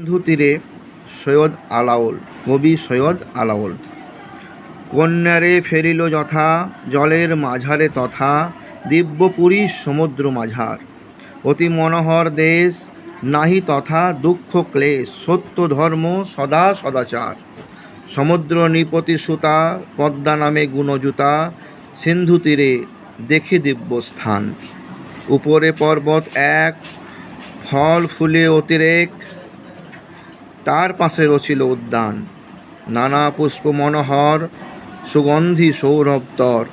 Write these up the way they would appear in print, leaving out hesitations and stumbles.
সিন্ধু তীরে সৈয়দ আলাওল। কবি সৈয়দ আলাওল। কন্যারে ফেরিল যথা, জলের মাঝারে তথা, দিব্যপুরী সমুদ্র মাঝার। অতি মনোহর দেশ, নাহি তথা দুঃখ ক্লেশ, সত্য ধর্ম সদা সদাচার। সমুদ্র নিপতি সুতা, পদ্মা নামে গুণজুতা, সিন্ধু তীরে দেখি দিব্য স্থান। উপরে পর্বত এক, ফল ফুলে অতিরেক, তার পাশে রচিল উদ্যান। নানা পুষ্প মনোহর, সুগন্ধি সৌরভতর,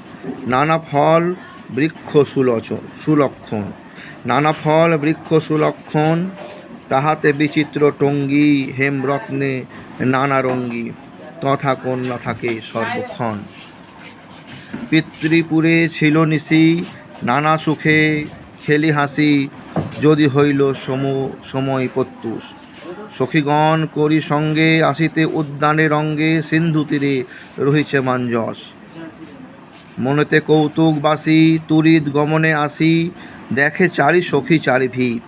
নানা ফল বৃক্ষ সুলক্ষণ। নানা ফল বৃক্ষ সুলক্ষণ, তাহাতে বিচিত্র টঙ্গী, হেমরত্নে নানা রঙ্গী, তথা কন্যা থাকে সর্বক্ষণ। পিতৃপুরে ছিল নিশি, নানা সুখে খেলি হাসি, যদি হইল সময় প্রত্যুষ। সখীগণ করি সঙ্গে, আসিতে উদ্যানে রঙ্গে, সিন্ধু তীরে রহিছে মাঞ্জস। মনেতে কৌতুক বাসি, তুরিত গমনে আসি, দেখে চারি সখী চারি ভিত।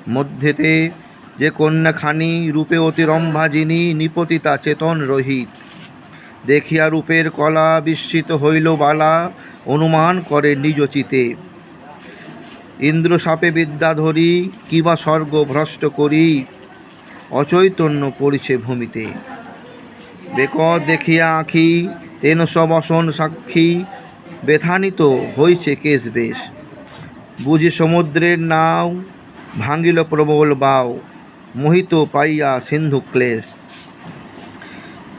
মধ্যেতে যে কন্যাখানি, রূপে অতি রম্ভা যিনি, নিপতিতা চেতন রহিত। দেখিয়া রূপের কলা, বিস্মিত হইল বালা, অনুমান করে নিজ চিতে। ইন্দ্র শাপে বিদ্যাধরী, কিবা স্বর্গ ভ্রষ্ট করি, অচৈতন্য পড়িছে ভূমিতে। বেকত দেখিয়া আঁখি, তেন সবসন সাক্ষী, বেথানিত হইছে কেশ বেশ। বুঝি সমুদ্রের নাও, ভাঙিল প্রবল বাও, মোহিত পাইয়া সিন্ধু ক্লেশ।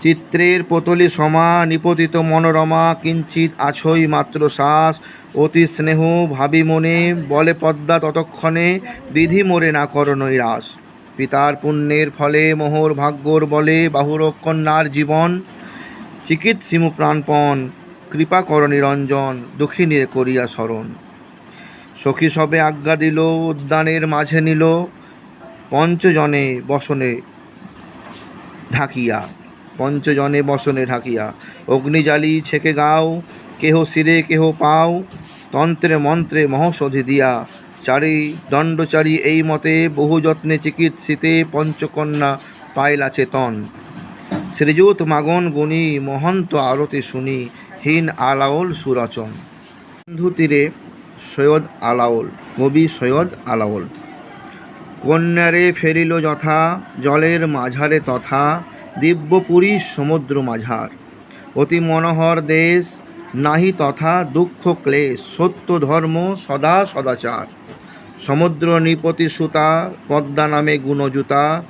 চিত্রের পতলি সমা, নিপতিত মনোরমা, কিঞ্চিত আছই মাত্র শ্বাস। অতি স্নেহ ভাবি মনে, বলে পদ্মা ততক্ষণে, বিধি মোরে না কর নৈরাশ। পিতার পুণ্যের ফলে, মোহর ভাগ্যর বলে, বাহুর কন্যার জীবন। চিকিৎসিমু প্রাণপণ, কৃপা কর নিরঞ্জন, দুঃখিনীর করিয়া স্মরণ। সখী সবে আজ্ঞা দিল, উদ্যানের মাঝে নিল, পঞ্চজনে বসনে ঢাকিয়া। অগ্নিজালি ছেকে গাও, কেহ শিরে কেহ পাও, তন্ত্রে মন্ত্রে মহৌষধি দিয়া। চারি দণ্ডচারী এই মতে, বহু যত্নে চিকিৎসিতে, পঞ্চকন্যা পাইলা চেতন। শ্রীযুত মাগন গুণী, মহন্ত আরতি শুনি, হীন আলাওল সুরচন। সিন্ধু তীরে সৈয়দ আলাওল। কবি সৈয়দ আলাওল। কন্যারে ফেরিল যথা, জলের মাঝারে তথা, দিব্যপুরী সমুদ্র মাঝার। অতি মনোহর দেশ, নাহি তথা দুঃখ ক্লেশ, সত্য ধর্ম সদা সদাচার। সমুদ্র নিপতি সুতা, পদ্মা নামে গুণজুতা,